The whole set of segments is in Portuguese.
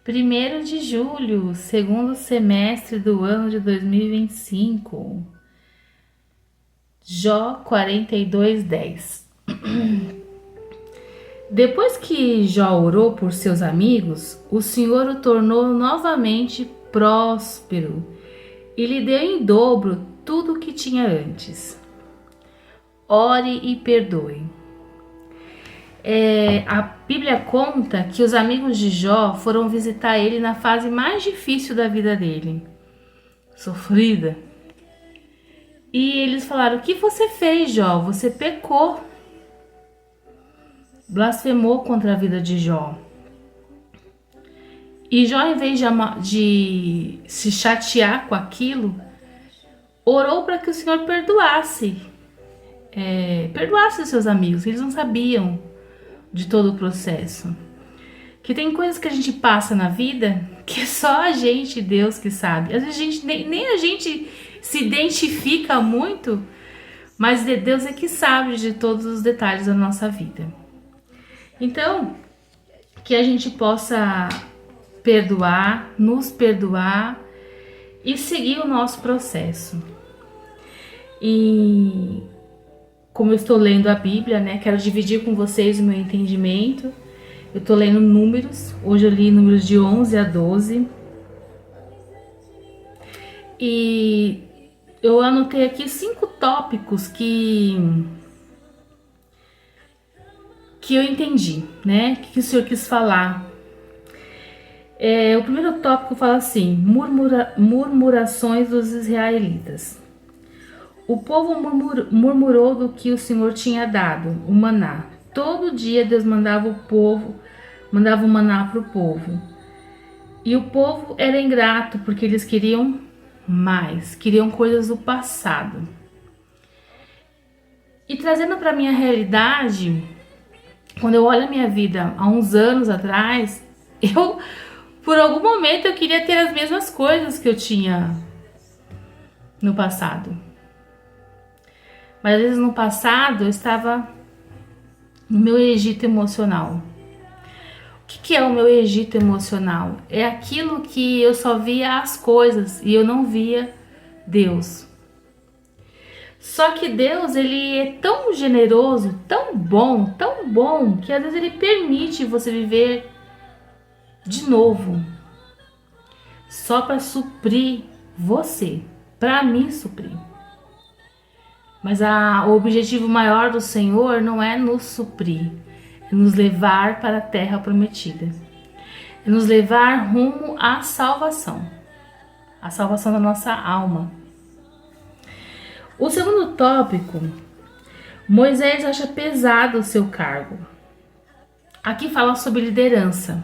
1º de julho, segundo semestre do ano de 2025. Jó 42:10. Depois que Jó orou por seus amigos, o Senhor o tornou novamente próspero e lhe deu em dobro tudo o que tinha antes. Ore e perdoe. A Bíblia conta que os amigos de Jó foram visitar ele na fase mais difícil da vida dele, sofrida. E eles falaram: o que você fez, Jó? Você pecou, blasfemou contra a vida de Jó. E Jó, em vez de se chatear com aquilo, orou para que o Senhor perdoasse os seus amigos. Eles não sabiam de todo o processo. Que tem coisas que a gente passa na vida que é só a gente, Deus, que sabe. Às vezes nem a gente se identifica muito, mas Deus é que sabe de todos os detalhes da nossa vida. Então, que a gente possa perdoar, nos perdoar e seguir o nosso processo. E como eu estou lendo a Bíblia, né, quero dividir com vocês o meu entendimento. Eu estou lendo Números, hoje eu li Números de 11 a 12. E eu anotei aqui 5 tópicos que eu entendi, né, que o Senhor quis falar. O primeiro tópico fala assim: murmurações dos israelitas. O povo murmurou do que o Senhor tinha dado, o maná. Todo dia Deus mandava o maná para o povo. E o povo era ingrato porque eles queriam mais, queriam coisas do passado. E trazendo para minha realidade, quando eu olho a minha vida há uns anos atrás, por algum momento eu queria ter as mesmas coisas que eu tinha no passado. Mas às vezes no passado eu estava no meu Egito emocional. O que é o meu Egito emocional? É aquilo que eu só via as coisas e eu não via Deus. Só que Deus, ele é tão generoso, tão bom, que às vezes ele permite você viver de novo, só para suprir você, para me suprir. Mas o objetivo maior do Senhor não é nos suprir, é nos levar para a terra prometida, é nos levar rumo à salvação, a salvação da nossa alma. O segundo tópico: Moisés acha pesado o seu cargo. Aqui fala sobre liderança.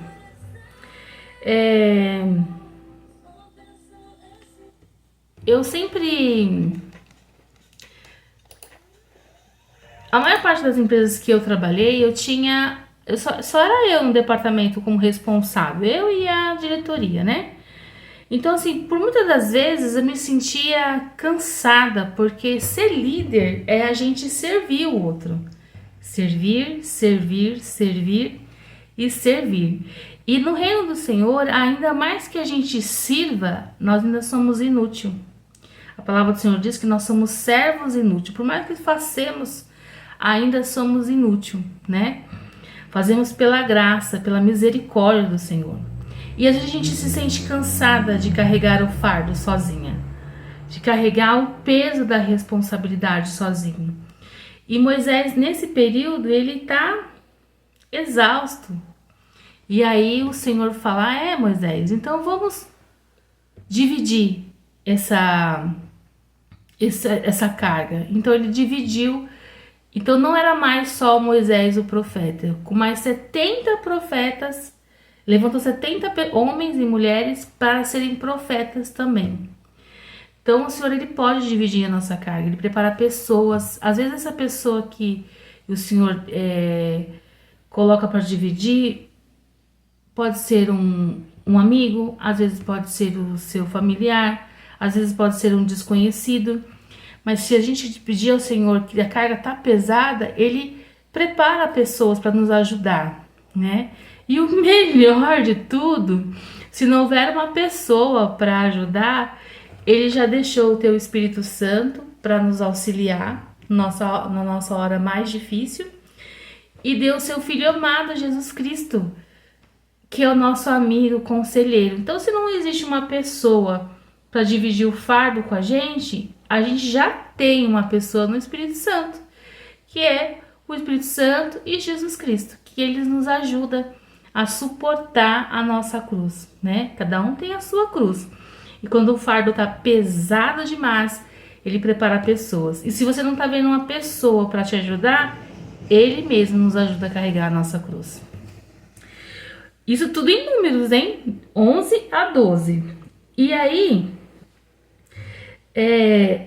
A maior parte das empresas que eu trabalhei, só era eu no departamento como responsável, eu e a diretoria, né? Então, assim, por muitas das vezes eu me sentia cansada, porque ser líder é a gente servir o outro. Servir, servir, servir e servir. E no reino do Senhor, ainda mais que a gente sirva, nós ainda somos inúteis. A palavra do Senhor diz que nós somos servos inúteis. Por mais que façamos, ainda somos inúteis, né? Fazemos pela graça, pela misericórdia do Senhor. E às vezes a gente se sente cansada de carregar o fardo sozinha, de carregar o peso da responsabilidade sozinho. E Moisés, nesse período, ele está exausto. E aí o Senhor fala: Moisés, então vamos dividir essa carga. Então ele dividiu. Então não era mais só Moisés o profeta, com mais 70 profetas. Levantou 70 homens e mulheres para serem profetas também. Então o Senhor, ele pode dividir a nossa carga, ele prepara pessoas. Às vezes essa pessoa que o Senhor coloca para dividir pode ser um amigo, às vezes pode ser o seu familiar, às vezes pode ser um desconhecido. Mas se a gente pedir ao Senhor que a carga está pesada, ele prepara pessoas para nos ajudar. né? E o melhor de tudo, se não houver uma pessoa para ajudar, ele já deixou o teu Espírito Santo para nos auxiliar na nossa hora mais difícil e deu o seu Filho amado, Jesus Cristo, que é o nosso amigo, conselheiro. Então, se não existe uma pessoa para dividir o fardo com a gente já tem uma pessoa no Espírito Santo, que é o Espírito Santo e Jesus Cristo, que eles nos ajudam a suportar a nossa cruz, né? Cada um tem a sua cruz. E quando o fardo tá pesado demais, ele prepara pessoas. E se você não tá vendo uma pessoa para te ajudar, ele mesmo nos ajuda a carregar a nossa cruz. Isso tudo em números, hein? 11 a 12. E aí,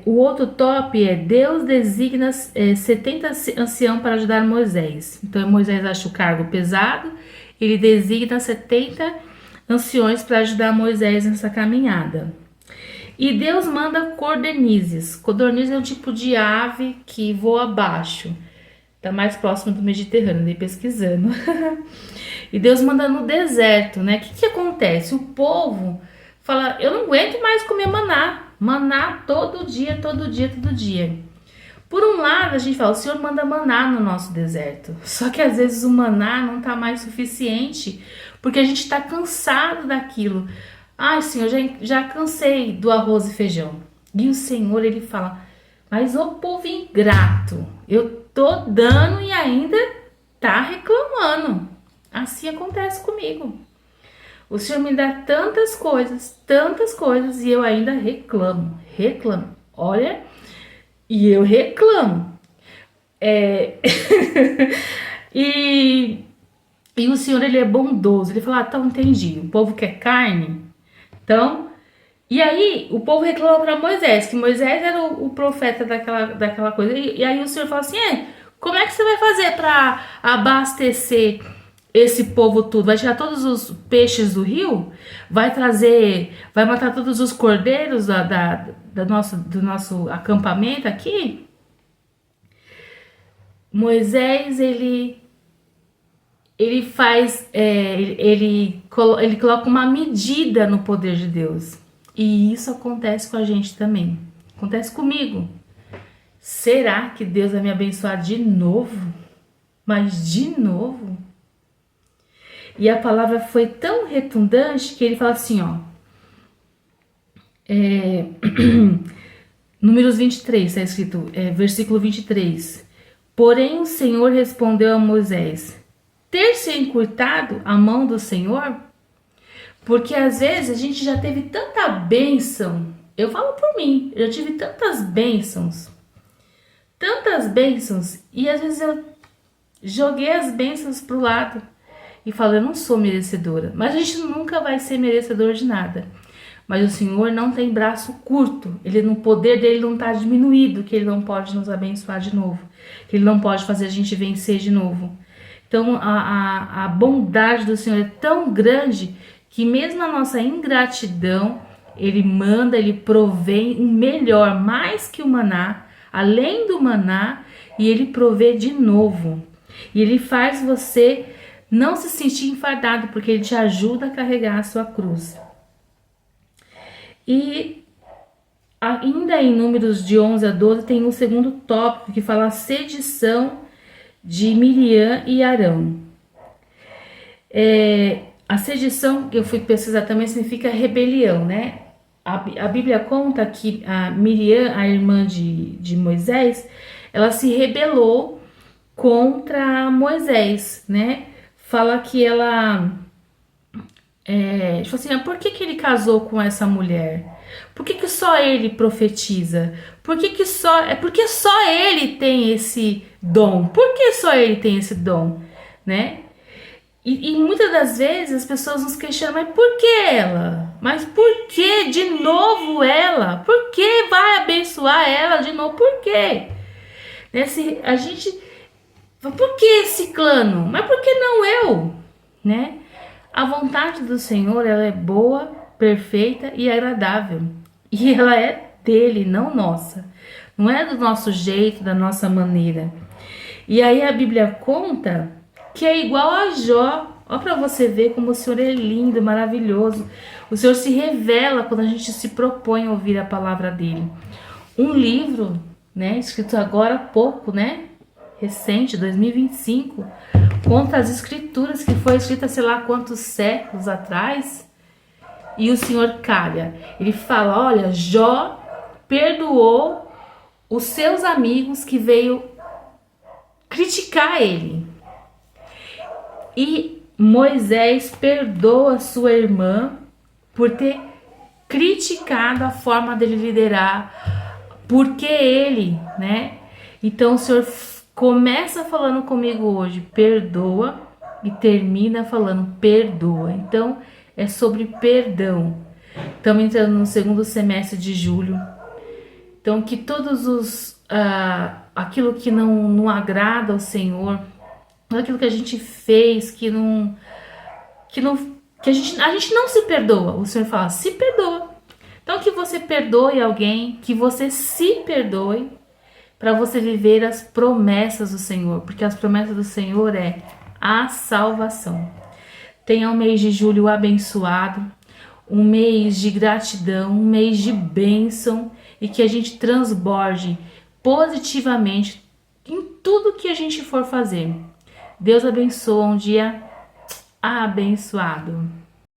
o outro top é Deus designa 70 anciãos para ajudar Moisés. Então Moisés acha o cargo pesado, ele designa 70 anciões para ajudar Moisés nessa caminhada. E Deus manda codornizes. Codorniz é um tipo de ave que voa abaixo. Tá mais próximo do Mediterrâneo, andei pesquisando. E Deus manda no deserto, né? O que acontece? O povo fala, eu não aguento mais comer maná. Maná todo dia, todo dia, todo dia. Por um lado, a gente fala, o Senhor manda maná no nosso deserto. Só que às vezes o maná não tá mais suficiente, porque a gente tá cansado daquilo. Ai, Senhor, já cansei do arroz e feijão. E o Senhor, ele fala, mas ô povo ingrato, eu tô dando e ainda tá reclamando. Assim acontece comigo. O Senhor me dá tantas coisas, e eu ainda reclamo. Olha, e eu reclamo. E o Senhor, ele é bondoso. Ele fala, então entendi, o povo quer carne. Então, e aí o povo reclama para Moisés, que Moisés era o profeta daquela coisa. E aí o Senhor fala assim, como é que você vai fazer para abastecer esse povo tudo? Vai tirar todos os peixes do rio? Vai matar todos os cordeiros do nosso acampamento aqui? Moisés, ele faz, ele coloca uma medida no poder de Deus. E isso acontece com a gente também. Acontece comigo. Será que Deus vai me abençoar de novo? Mas de novo? E a palavra foi tão retundante que ele fala assim, ó. Números 23, está escrito, versículo 23. Porém o Senhor respondeu a Moisés, ter se encurtado a mão do Senhor? Porque às vezes a gente já teve tanta bênção. Eu falo por mim, eu já tive tantas bênçãos, e às vezes eu joguei as bênçãos pro lado e falo, eu não sou merecedora. Mas a gente nunca vai ser merecedor de nada. Mas o Senhor não tem braço curto, no poder dele não está diminuído, que ele não pode nos abençoar de novo, que ele não pode fazer a gente vencer de novo. Então a bondade do Senhor é tão grande que mesmo a nossa ingratidão, ele manda, ele provém o melhor, mais que o maná, além do maná, e ele provê de novo. E ele faz você não se sentir enfadado, porque ele te ajuda a carregar a sua cruz. E ainda em Números de 11 a 12 tem um segundo tópico que fala a sedição de Miriam e Arão. A sedição, que eu fui pesquisar também, significa rebelião, né? A Bíblia conta que a Miriam, a irmã de Moisés, ela se rebelou contra Moisés, né? Fala que ela... tipo assim, por que ele casou com essa mulher? Por que só ele profetiza? Porque só ele tem esse dom? Por que só ele tem esse dom? Né? E muitas das vezes as pessoas nos questionam, mas por que ela? Mas por que de novo ela? Por que vai abençoar ela de novo? Por quê? A gente... Por que ciclano? Mas por que não eu? Né? A vontade do Senhor, ela é boa, perfeita e agradável. E ela é dele, não nossa. Não é do nosso jeito, da nossa maneira. E aí a Bíblia conta que é igual a Jó. Olha para você ver como o Senhor é lindo, maravilhoso. O Senhor se revela quando a gente se propõe a ouvir a palavra dele. Um livro, né, escrito agora há pouco, né, recente, 2025, conta as escrituras que foi escrita sei lá quantos séculos atrás. E o Senhor calha. Ele fala, olha, Jó perdoou os seus amigos que veio criticar ele. E Moisés perdoa sua irmã por ter criticado a forma dele liderar, porque ele, né? Então o Senhor começa falando comigo hoje, perdoa, e termina falando perdoa. Então é sobre perdão. Estamos entrando no segundo semestre de julho. Então que todos os aquilo que não agrada ao Senhor, aquilo que a gente fez que a gente não se perdoa, o Senhor fala, se perdoa. Então que você perdoe alguém, que você se perdoe, para você viver as promessas do Senhor, porque as promessas do Senhor é a salvação. Tenha um mês de julho abençoado, um mês de gratidão, um mês de bênção, e que a gente transborde positivamente em tudo que a gente for fazer. Deus abençoe, um dia abençoado.